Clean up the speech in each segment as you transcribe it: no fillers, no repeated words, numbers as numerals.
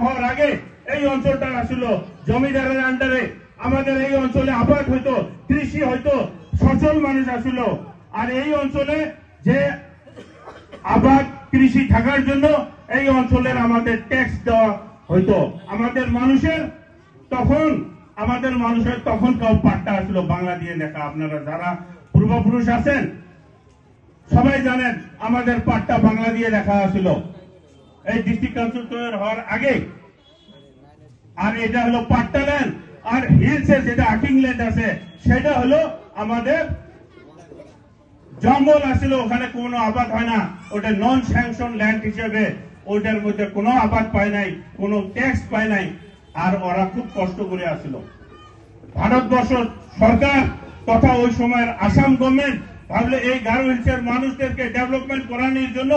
হওয়ার আগে এই অঞ্চলটা ছিল জমিদারের আন্ডারে। আমাদের এই অঞ্চলে আবাদ হইতো, কৃষি হইতো, সচল মানুষ আসছিল। আর এই অঞ্চলে যে আবাদ কৃষি থাকার জন্য এই অঞ্চলের আমাদের ট্যাক্স দেওয়া হইতো। আমাদের মানুষের তখন কাউ পাট্টা আসলো বাংলা দিয়ে লেখা। আপনারা যারা পূর্বপুরুষ আছেন সবাই জানেন আমাদের পাট্টা বাংলা দিয়ে লেখা আসছিল এই ডিস্ট্রিক্ট কাউন্সিল তৈরি হওয়ার আগে। আর এটা হলো পাট্টা ল্যান্ড। আর হিলসে যেটা আকিং ল্যান্ড আছে সেটা হলো আমাদের জঙ্গল আসছিল, ওখানে কোনো আবাদ হয় না, ওটা নন স্যাংশন ল্যান্ড হিসেবে ওইটার মধ্যে কোনো আবাদ পায় নাই, কোনো ট্যাক্স পায় নাই। আর ওরা খুব কষ্ট করে আসছিল। ভারতবর্ষ সরকার তথা ওই সময়ের আসাম গভর্নমেন্ট ভাবলে এই গারো হিলসের মানুষদেরকে ডেভেলপমেন্ট করানোর জন্য,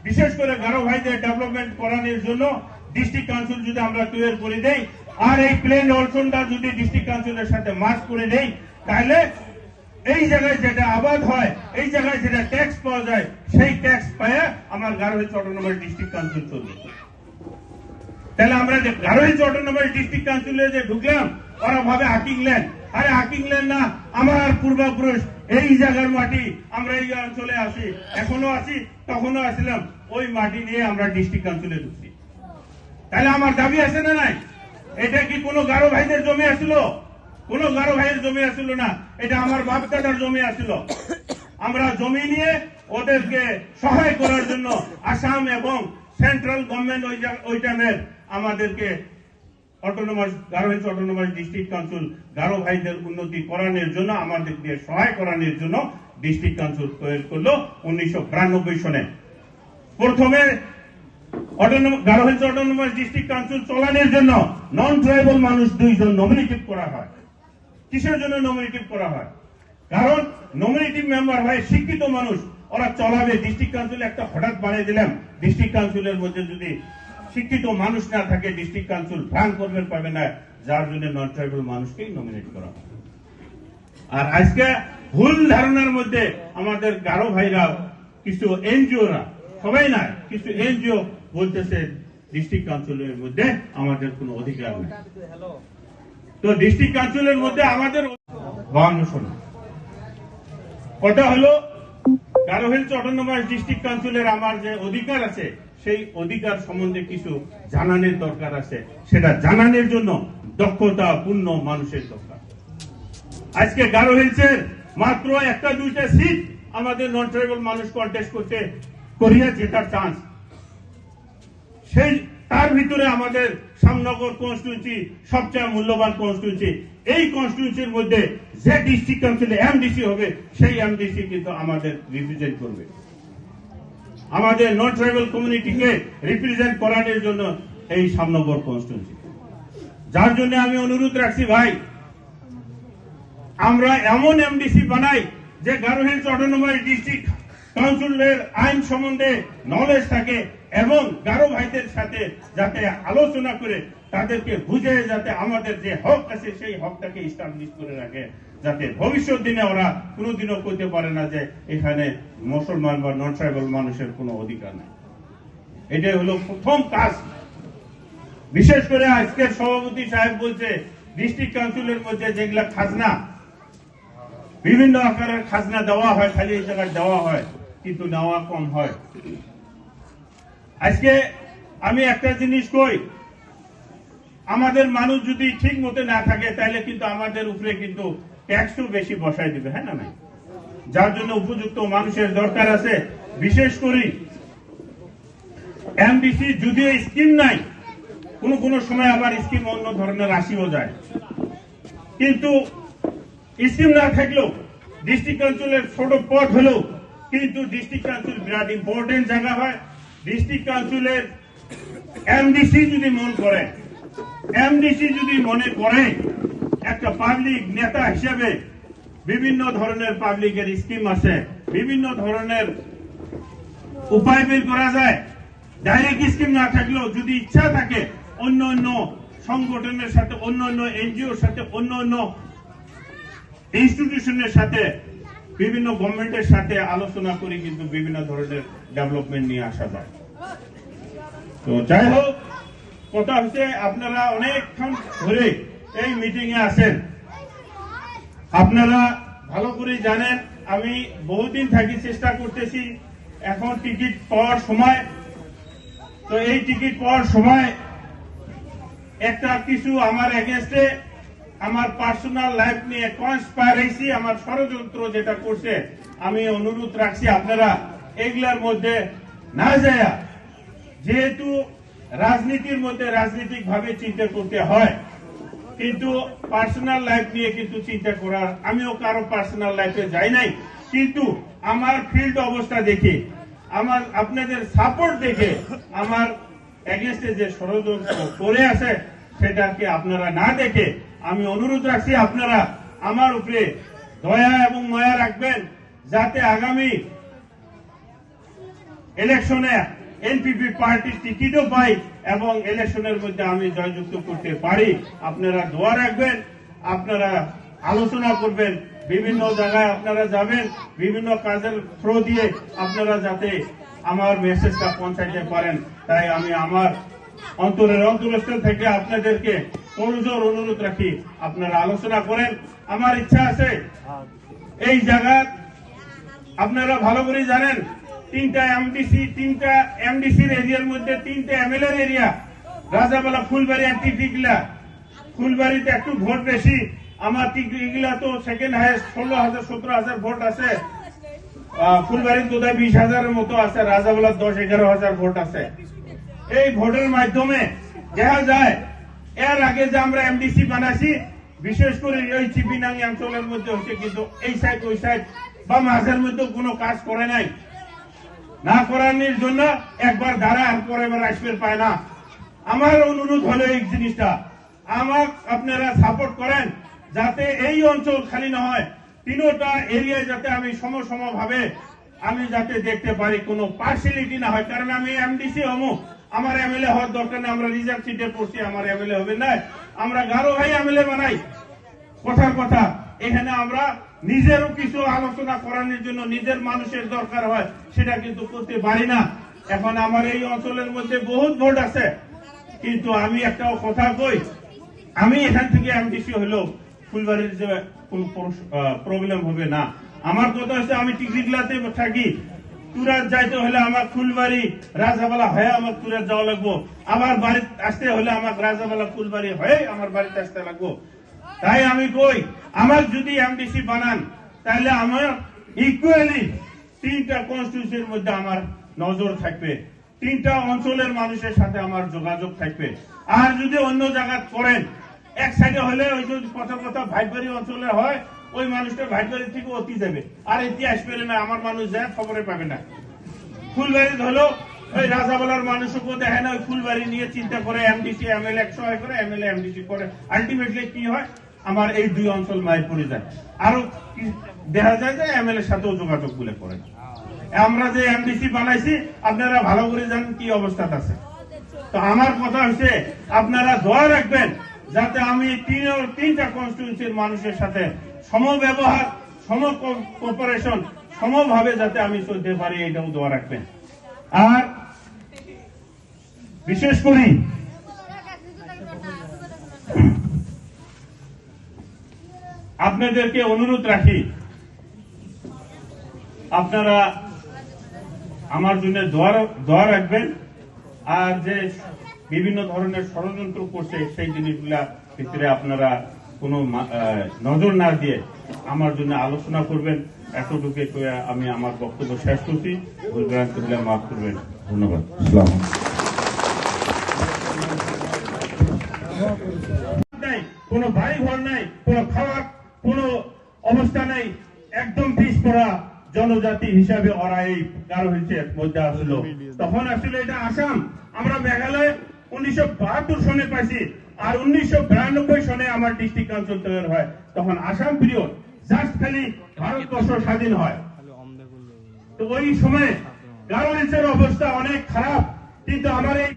বিশেষ করে গারো ভাইদের ডেভেলপমেন্ট করানোর জন্য ডিস্ট্রিক্ট কাউন্সিল যদি আমরা তৈরি করে দেই আর এই প্লেন অঞ্চলটা যদি ডিস্ট্রিক্ট কাউন্সিলের সাথে মার্চ করে দেই, তাহলে এই জায়গায় যেটা আবাদ হয়, এই জায়গায় যেটা ট্যাক্স পাওয়া যায়, সেই ট্যাক্স পায় আমার Garo hills autonomous district council চলবে। তাহলে আমরা যে গারো হিলস অটোনমাস ডিস্ট্রিক্ট কাউন্সিলে যে ঢুকলাম, ওরা ভাবে আকিং ল্যান্ড। আরে আকিং ল্যান্ড না, আমার পূর্বপুরুষ এই জায়গার মাটি, আমরা এই অঞ্চলে আসি, এখনো আছি, তখনও আসলাম, ওই মাটি নিয়ে আমরা ডিস্ট্রিক্ট কাউন্সিলে ঢুকছি। তাহলে আমার দাবি আছে না নাই? এটা কি কোনো গারো ভাইদের জমি আসছিল? কোনো গারো ভাইয়ের জমি আসছিল না, এটা আমার বাপ দাদার জমি আসছিল। আমরা জমি নিয়ে ওদেরকে সহায় করার জন্য আসাম এবং সেন্ট্রাল গভর্নমেন্ট ওই টাইমের আমাদেরকে autonomous Garo hills autonomous district council Garo ভাইদের উন্নতি করানোর জন্য, আমাদের দিয়ে সহায় করানোর জন্য ডিস্ট্রিক্ট কাউন্সিল তৈরি করলো 1992 সনে। প্রথমে Garo hills autonomous district council চলানোর জন্য নন ট্রাইবাল মানুষ 2 জন নমিনেটিভ করা হয়। কিসের জন্য নমিনেটিভ করা হয়? কারণ নমিনেটিভ মেম্বার হয় শিক্ষিত মানুষ, ওরা চলাবে। ডিস্ট্রিক্ট কাউন্সিলে একটা হঠাৎ বানিয়ে দিলাম, ডিস্ট্রিক্ট কাউন্সিলের মধ্যে যদি শিক্ষিত মানুষ না থাকে ডিস্ট্রিক্ট কাউন্সিল প্ল্যান করবেন পাবে না, যার জন্য নন ট্রাইবাল মানুষকেই নমিনেট করা হয়। আর আজকে ভুল ধারণার মধ্যে আমাদের গারো ভাইরা, কিছু এনজিওরা, সবাই না, কিছু এনজিও বলতেছে ডিস্ট্রিক্ট কাউন্সিলের মধ্যে আমাদের কোনো অধিকার নেই। তো ডিস্ট্রিক্ট কাউন্সিলের মধ্যে আমাদের 52 সন কথা হলো গারো হিলস অটোনমাস ডিস্ট্রিক্ট কাউন্সিলের আমার যে অধিকার আছে, সেই অধিকার সম্বন্ধে কিছু জানানোর দরকার আছে। সেটা জানানোর জন্য দক্ষতা পূর্ণ মানুষের দরকার। আজকে গারো হিলসের মাত্র 1-2টা সিট আমাদের নন ট্রাইবাল মানুষ কন্টেস্ট করতে করিয়া জেতার চান্স। সেই তার ভিতরে আমাদের শ্যামনগর কনস্টিটিউয়েন্সি সবচেয়ে মূল্যবান কনস্টিটিউয়েন্সি। এই কনস্টিটিউয়েন্সির মধ্যে যে ডিস্ট্রিক্ট কাউন্সিলে এমডিসি হবে, সেই এমডিসি কিন্তু আমাদের রিপ্রেজেন্ট করবে। আমাদের নন ট্রাইবাল কমিউনিটিকে রিপ্রেজেন্ট করানোর জন্য এই শ্যামনগর কনস্টিটিউয়েন্সি। যার জন্য আমি অনুরোধ রাখছি, ভাই আমরা এমন এমডিসি বানাই যে গারো হিলস অটোনমাস ডিস্ট্রিক্ট কাউন্সিলের আইন সম্বন্ধে নলেজ থাকে এবং গারো ভাইদের সাথে যাতে আলোচনা করে তাদেরকে বুঝে যাতে আমাদের যে হক আছে সেই হকটাকে এস্টাবলিশ করে রাখে, যাতে ভবিষ্যৎ দিনে ওরা কোনোদিনও কইতে পারে না যে এখানে মুসলমান বা নন ট্রাইবাল মানুষের কোনো অধিকার নেই। এটাই হলো প্রথম কাজ। বিশেষ করে আজকের সভাপতি সাহেব বলছে ডিস্ট্রিক্ট কাউন্সিলের মধ্যে যেগুলা খাজনা, বিভিন্ন আকারের খাজনা দেওয়া হয়, খালি এই জায়গায় দেওয়া হয় কিন্তু নেওয়া কম হয়। আজকে আমি একটা জিনিস কই, আমাদের মানুষ যদি ঠিক মতো না থাকে তাহলে কিন্তু আমাদের উপরে কিন্তু ট্যাক্সও বেশি বসাই দিবে, হ্যাঁ না নাই? যার জন্য উপযুক্ত মানুষের দরকার আছে। বিশেষ করে এমডিসি যদিও স্কিম নাই, কোন সময় আবার স্কিম অন্য ধরনের আসিও যায়, কিন্তু স্কিম না থাকলেও ডিস্ট্রিক্ট কাউন্সিলের ছোট পদ হলেও কিন্তু ডিস্ট্রিক্ট কাউন্সিল বিরাট ইম্পর্টেন্ট জায়গা হয়। ডিস্ট্রিক্ট কাউন্সিলের এমডিসি যদি মনে করে একটা পাবলিক নেতা হিসেবে বিভিন্ন ধরনের পাবলিকের স্কিম আছে, বিভিন্ন ধরনের উপায় বের করা যায়। ডাইরেক্ট স্কিম না থাকলেও যদি ইচ্ছা থাকে অন্য অন্য সংগঠনের সাথে, অন্য অন্য এনজিওর সাথে, অন্য অন্য ইনস্টিটিউশনের সাথে, বিভিন্ন গভর্নমেন্টের সাথে আলোচনা করে কিন্তু বিভিন্ন ধরনের ডেভেলপমেন্ট নিয়ে আসা যায়। তো যাই হোক, কথা হচ্ছে আপনারা অনেকক্ষণ ধরে এই মিটিং এ আছেন, আপনারা ভালো করে জানেন আমি বহুদিন থাকি চেষ্টা করতেছি এখন টিকিট পাওয়ার সময়। তো এই টিকিট পাওয়ার সময় একটা কিছু আমার এগেইনস্টে আমার পার্সোনাল লাইফ নিয়ে কনস্পাইরেসি আমার ষড়যন্ত্র যেটা করছে, আমি অনুরোধ রাখছি আপনারা এগুলার মধ্যে না যায়, যেহেতু রাজনীতির মধ্যে রাজনৈতিক ভাবে চিন্তা করতে হয়, কিন্তু পার্সোনাল লাইফ নিয়ে কিন্তু চিন্তা করার, আমিও কারো পার্সোনাল লাইফে যাই নাই, কিন্তু আমার ফিল্ড অবস্থা দেখে, আমার আপনাদের সাপোর্ট দেখে আমার এগেইনস্টে যে ষড়যন্ত্র করে আছে সেটাকে আপনারা না দেখে আমি অনুরোধ রাখছি আপনারা আমার উপরে দয়া এবং মায়া রাখবেন, যাতে আগামী ইলেকশনে এনপিপি পার্টির টিকিটও পাই এবং ইলেকশনের মধ্যে আমি জয়যুক্ত করতে পারি। আপনারা দোয়া রাখবেন, আপনারা আলোচনা করবেন, বিভিন্ন জায়গায় আপনারা যাবেন, বিভিন্ন কাজের থ্রো দিয়ে আপনারা যাতে আমার মেসেজটা পৌঁছাইতে পারেন, তাই আমি আমার অন্তরের অন্তরস্থল থেকে আপনাদেরকে করজোর অনুরোধ রাখি আপনারা আলোচনা করেন। আমার ইচ্ছা আছে এই জায়গা আপনারা ভালো করে জানেন তিনটা এমডিসির এরিয়ার মধ্যে তিনটা এমএলএর এরিয়া, রাজাবালা, ফুলবাড়ি আর টিকলা। ফুলবাড়িতে একটু ভোট বেশি, আমার টিকলা তো সেকেন্ড হাইয়েস্ট 16,000-17,000 ভোট আছে, ফুলবাড়ির বোধহয় 20,000-এর মতো আছে, রাজাবালা 10-11,000 ভোট আছে। এই ভোটের মাধ্যমে দেখা যায় এর আগে যে আমরা এমডিসি বানাইছি বিশেষ করে ওই চিপিনাঙ্গি অঞ্চলের মধ্যে হচ্ছে, কিন্তু এই সাইড ওই সাইড বা মাঝের মধ্যে কোনো কাজ করে নাই, না করানোর জন্য একবার দাঁড়া আর পরে এবার আসবে পায় না। আমার অনুরোধ হলো এই জিনিসটা আমার আপনারা সাপোর্ট করেন, যাতে এই অঞ্চল খালি না হয়, তিনটা এরিয়ায় যাতে আমি সম ভাবে আমি যাতে দেখতে পারি, কোনো পার্সিয়ালিটি না হয়। কারণ আমি এমডিসি হবো, আমার এমএলএ হওয়ার দরকার নেই, আমরা রিজার্ভ সিটে পড়ছি, আমার এমএলএ হবে না, আমরা গারো ভাই এমএলএ বানাই। কথার কথা এখানে আমরা নিজেরও কিছু আলোচনা করানোর জন্য নিজের মানুষের দরকার হয়, সেটা কিন্তু করতে পারি না। এখন আমার এই অঞ্চলের মধ্যে বহুত ভোট আছে, কিন্তু আমি একটা কথা কই, আমি এখান থেকে এমডিসি হলেও ফুলবাড়ির যে কোনো প্রবলেম হবে না। আমার কথা হচ্ছে আমি টিকরিগলাতে থাকি, তুরাত যাইতে হলে আমার ফুলবাড়ি রাজাবালা হয়ে আমার তুরাত যাওয়া লাগবো, আবার বাড়ি আসতে হলে আমার রাজাবালা ফুলবাড়ি হয়ে আমার বাড়িতে আসতে লাগবো। তাই আমি কই আমার যদি এমডিসি বানান তাহলে আমার ইকুয়ালি তিনটা কনস্টিটিউশনের মধ্যে আমার নজর থাকবে, তিনটা অঞ্চলের মানুষের সাথে আমার যোগাযোগ থাকবে। আর যদি অন্য জায়গা করেন এক সাইডে হলে ওই যদি কথা ভাইবাড়ি অঞ্চলে হয়, ওই মানুষটা ভাইবাড়ি থেকে অতি যাবে আর এটি আসবে না, আমার মানুষ যায় খবরে পাবে না। ফুলবাড়ি হলো ওই রাজাবালার মানুষকে দেখে না, ওই ফুলবাড়ি নিয়ে চিন্তা করে এমডিসি এমএলএ 100 করে, এমএলএ এমডিসি করে, আলটিমেটলি কি হয় আমার এই দুই অঞ্চল মায়ের পড়ে যায়। আরো দেখা যায় যে এমএলএ সাথেও যোগাযোগ বলে করে। আমরা যে এমডিসি বানাইছি আপনারা ভালো করে জানেন কি অবস্থাতে আছে। তো আমার কথা হচ্ছে আপনারা দোয়া রাখবেন যাতে আমি তিনটা কনস্টিটিউন্সির মানুষের সাথে সমব্যবহার, কোঅপারেশন, সমভাবে যাতে আমি চলতে পারি, এটাও দোয়া রাখবেন। আর বিশেষ করে আপনাদেরকে অনুরোধ রাখি আপনারা আমার জন্য দোয়া রাখবেন, আর যে বিভিন্ন ধরনের ষড়যন্ত্র করছে সেই জিনিসগুলা ভিতরে আপনারা কোনো নজর না দিয়ে আমার জন্য আলোচনা করবেন। এতটুকু আমি আমার বক্তব্য শেষ করছি, ভুলভ্রান্তি হলে মাফ করবেন। ধন্যবাদ। কোনো বাড়ি ঘর নাই, কোনো খাওয়ার কোনো অবস্থা নাই, একদম পিছপড়া জনজাতি হিসাবে ওরা এই কারো হিসেবে মধ্যে আসলো। তখন আসলে এটা আসাম, আমরা মেঘালয় 1972 সনে পাইছি, আর 1992 সনে আমার ডিস্ট্রিক্ট কাউন্সিল তৈরি হয়, তখন আসাম পিরিয়ড জাস্ট খালি ভারতবর্ষ স্বাধীন হয়। তো ওই সময় গারো হিলসের অবস্থা অনেক খারাপ, কিন্তু আমার এই